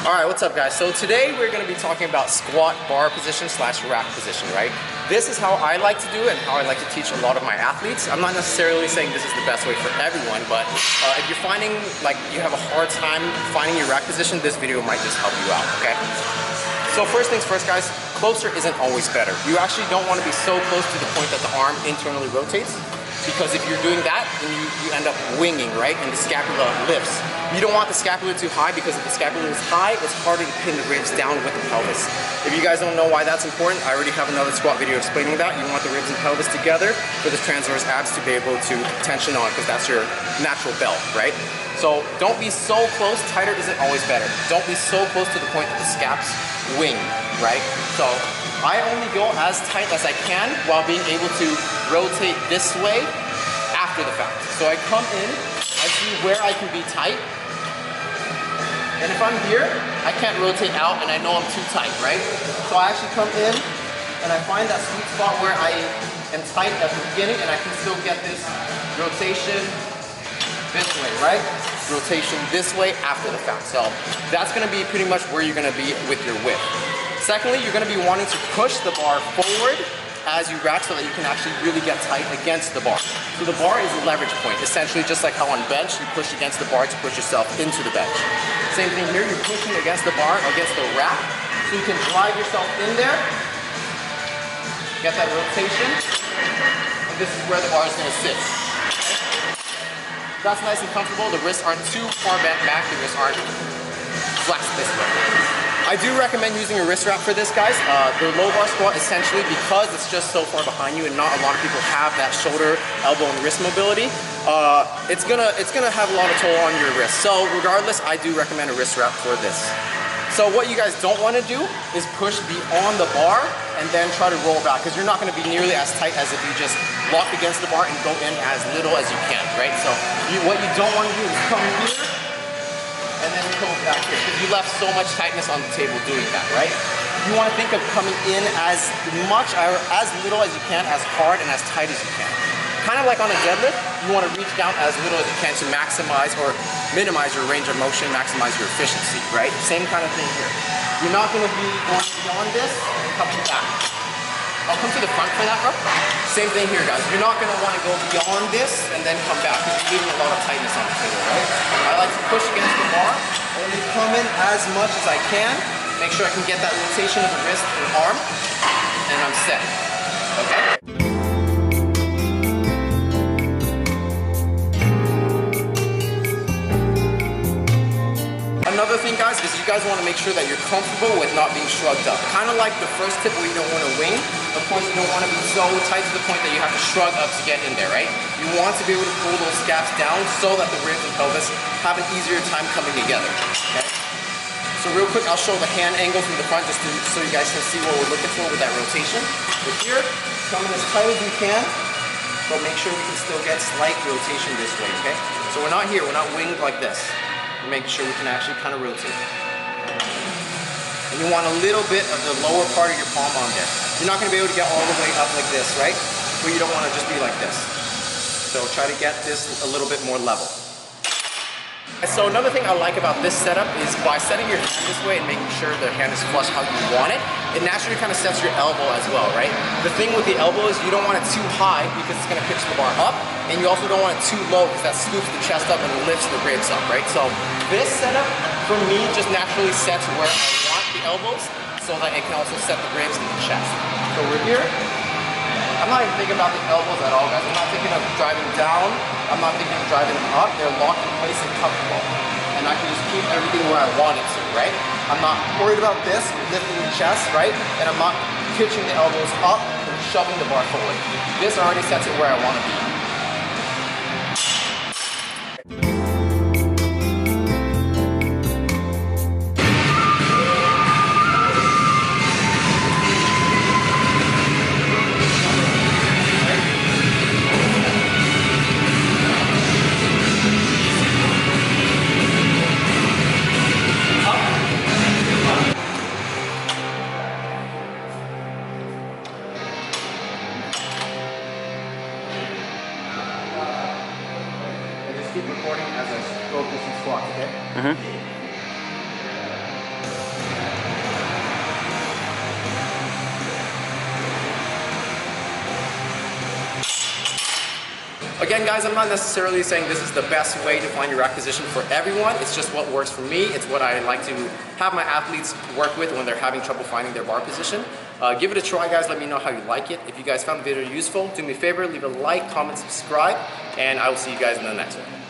Alright, what's up guys? So today we're going to be talking about squat bar position slash rack position, right? This is how I like to do it and how I like to teach a lot of my athletes. I'm not necessarily saying this is the best way for everyone, but if you're finding like you have a hard time finding your rack position, this video might just help you out, okay? So first things first guys, closer isn't always better. You actually don't want to be so close to the point that the arm internally rotates, because if you're doing that, then you end up winging, right? And the scapula lifts. You don't want the scapula too high, because if the scapula is high, it's harder to pin the ribs down with the pelvis. If you guys don't know why that's important, I already have another squat video explaining that. You want the ribs and pelvis together for the transverse abs to be able to tension on, because that's your natural belt, right? So don't be so close. Tighter isn't always better. Don't be so close to the point that the scaps wing, right? So I only go as tight as I can while being able to rotate this way after the fact. So I come in, I see where I can be tight, and if I'm here, I can't rotate out and I know I'm too tight, right? So I actually come in and I find that sweet spot where I am tight at the beginning and I can still get this rotation this way, right? Rotation this way after the fact. So that's gonna be pretty much where you're gonna be with your width. Secondly, you're gonna be wanting to push the bar forward as you rack so that you can actually really get tight against the bar. So the bar is a leverage point, essentially just like how on bench, you push against the bar to push yourself into the bench. Same thing here, you're pushing against the bar, against the rack, so you can drive yourself in there, get that rotation, and this is where the bar is gonna sit. That's nice and comfortable, the wrists aren't too far bent back, the wrists aren't flexed this way. I do recommend using a wrist wrap for this, guys. The low bar squat, essentially, because it's just so far behind you and not a lot of people have that shoulder, elbow, and wrist mobility, it's gonna have a lot of toll on your wrist. So regardless, I do recommend a wrist wrap for this. So what you guys don't want to do is push beyond the bar and then try to roll back, because you're not going to be nearly as tight as if you just lock against the bar and go in as little as you can, right? So what you don't want to do is come here and then come back here, because you left so much tightness on the table doing that, right? You want to think of coming in as much or as little as you can, as hard and as tight as you can. Kind of like on a deadlift, you want to reach down as little as you can to maximize or minimize your range of motion, maximize your efficiency, right? Same kind of thing here. You're not going to be going beyond this and coming back. I'll come to the front for that, bro. Same thing here, guys. You're not going to want to go beyond this and then come back, because you're leaving a lot of tightness on the table, right? I like to push against the bar, only come in as much as I can, make sure I can get that rotation of the wrist and arm, and I'm set, okay? Another thing, guys, is you guys want to make sure that you're comfortable with not being shrugged up. Kind of like the first tip where you don't want to wing. Of course, you don't want to be so tight to the point that you have to shrug up to get in there, right? You want to be able to pull those scaps down so that the ribs and pelvis have an easier time coming together, okay? So real quick, I'll show the hand angle from the front just so you guys can see what we're looking for with that rotation. But here, come in as tight as you can, but make sure we can still get slight rotation this way, okay? So we're not here, we're not winged like this. We're making sure we can actually kind of rotate. And you want a little bit of the lower part of your palm on there. You're not going to be able to get all the way up like this, right? But you don't want to just be like this. So try to get this a little bit more level. So another thing I like about this setup is by setting your hand this way and making sure the hand is flush how you want it, it naturally kind of sets your elbow as well, right? The thing with the elbow is you don't want it too high, because it's going to pitch the bar up, and you also don't want it too low, because that scoops the chest up and lifts the ribs up, right? So this setup, for me, just naturally sets where I want the elbows, so that it can also set the ribs and the chest. So we're here. I'm not even thinking about the elbows at all, guys. I'm not thinking of driving down. I'm not thinking of driving up. They're locked in place and comfortable. And I can just keep everything where I want it to, right? I'm not worried about this, lifting the chest, right? And I'm not pitching the elbows up and shoving the bar forward. This already sets it where I want to be. Keep recording as I go through some squats, okay? Again, guys, I'm not necessarily saying this is the best way to find your rack position for everyone. It's just what works for me. It's what I like to have my athletes work with when they're having trouble finding their bar position. Give it a try, guys. Let me know how you like it. If you guys found the video useful, do me a favor, leave a like, comment, subscribe, and I will see you guys in the next one.